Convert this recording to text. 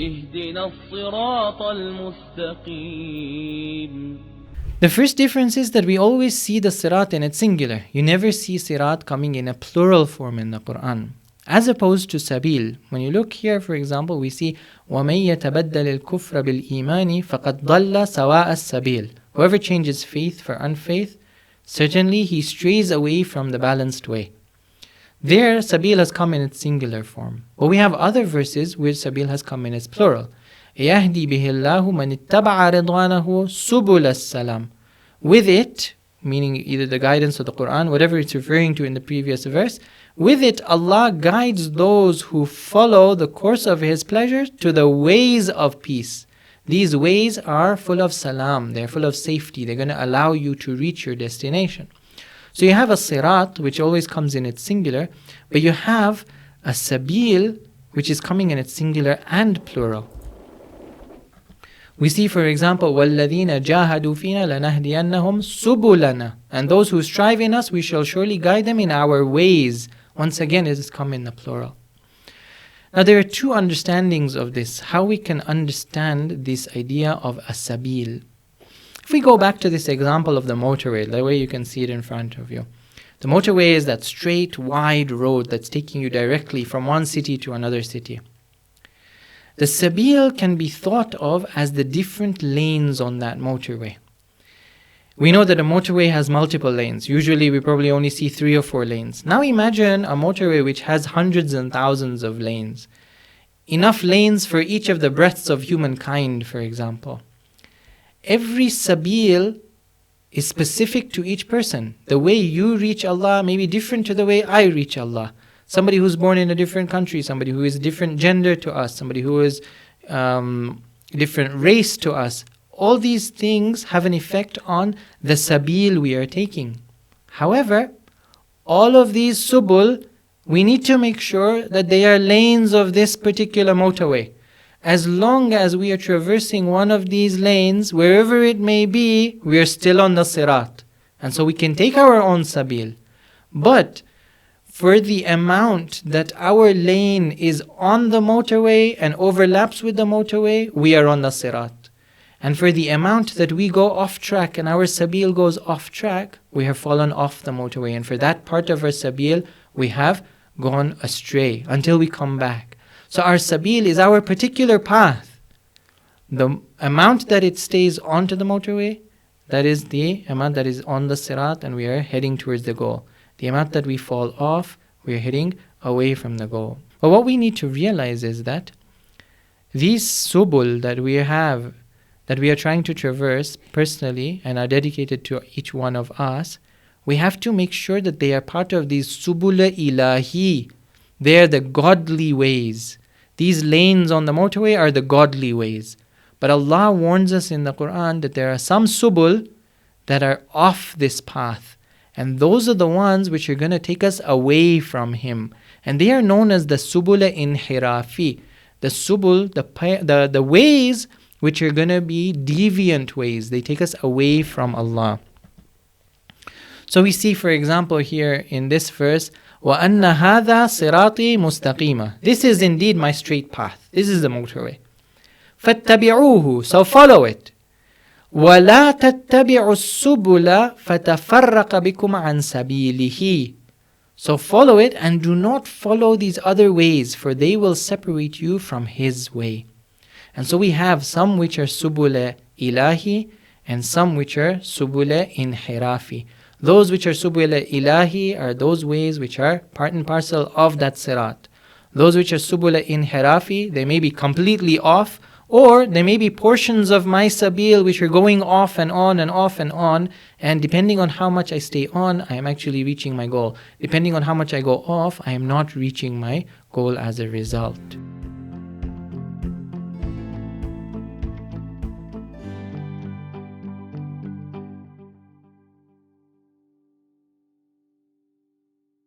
اهدنا الصراط المستقيم. The first difference is that we always see the sirat in its singular. You never see sirat coming in a plural form in the Quran. As opposed to sabil. When you look here, for example, we see وَمَن يَتَبَدَّلِ الْكُفْرَ بِالْإِيمَانِ فَقَدْ ضَلَّ سَوَاءَ السَّبِيلِ. Whoever changes faith for unfaith, certainly he strays away from the balanced way. There, sabil has come in its singular form. But we have other verses where sabil has come in its plural. يَهْدِي بِهِ اللَّهُ مَنِ اتَّبَعَ رِضْوَانَهُ سُبُلَ السَّلَامِ. With it, meaning either the guidance of the Quran, whatever it's referring to in the previous verse, with it Allah guides those who follow the course of His pleasure to the ways of peace. These ways are full of salam, they're full of safety, they're going to allow you to reach your destination. So you have a sirat, which always comes in its singular, but you have a sabil, which is coming in its singular and plural. We see, for example, وَالَّذِينَ جَاهَدُوا فِينَا لَنَهْدِيَنَّهُمْ سُبُلَنَا. And those who strive in us, we shall surely guide them in our ways. Once again, it has come in the plural. Now there are two understandings of this, how we can understand this idea of a sabil. If we go back to this example of the motorway, the way you can see it in front of you. The motorway is that straight, wide road that's taking you directly from one city to another city. The sabil can be thought of as the different lanes on that motorway. We know that a motorway has multiple lanes. Usually we probably only see 3 or 4 lanes. Now imagine a motorway which has hundreds and thousands of lanes. Enough lanes for each of the breadths of humankind, for example. Every sabil is specific to each person. The way you reach Allah may be different to the way I reach Allah. Somebody who's born in a different country, somebody who is different gender to us, somebody who is different race to us. All these things have an effect on the sabil we are taking. However, all of these subul, we need to make sure that they are lanes of this particular motorway. As long as we are traversing one of these lanes, wherever it may be, we are still on the sirat. And so we can take our own sabil. But for the amount that our lane is on the motorway and overlaps with the motorway, we are on the sirat. And for the amount that we go off track and our sabil goes off track, we have fallen off the motorway. And for that part of our sabil, we have gone astray until we come back. So our sabil is our particular path. The amount that it stays onto the motorway, that is the amount that is on the sirat and we are heading towards the goal. The amount that we fall off, we are heading away from the goal. But what we need to realize is that these subul that we have, that we are trying to traverse personally and are dedicated to each one of us, we have to make sure that they are part of these subul ilahi. They are the godly ways. These lanes on the motorway are the godly ways. But Allah warns us in the Quran that there are some subul that are off this path. And those are the ones which are going to take us away from Him. And they are known as the subul inhirafi. The subul, the ways which are going to be deviant ways. They take us away from Allah. So we see, for example, here in this verse, وَأَنَّ هَذَا صِرَاطِي مُسْتَقِيمًا. This is indeed my straight path. This is the motorway. فَاتَّبِعُوهُ. So follow it. وَلَا تَتَّبِعُوا السُّبُلَ فَتَفَرَّقَ بِكُمْ عَنْ سَبِيلِهِ. So follow it and do not follow these other ways, for they will separate you from His way. And so we have some which are subul ilahi and some which are subul inhirafi. Those which are subul ilahi are those ways which are part and parcel of that sirat. Those which are subul inhirafi, they may be completely off, or there may be portions of my sabil which are going off and on and off and on, and depending on how much I stay on, I am actually reaching my goal. Depending on how much I go off, I am not reaching my goal as a result.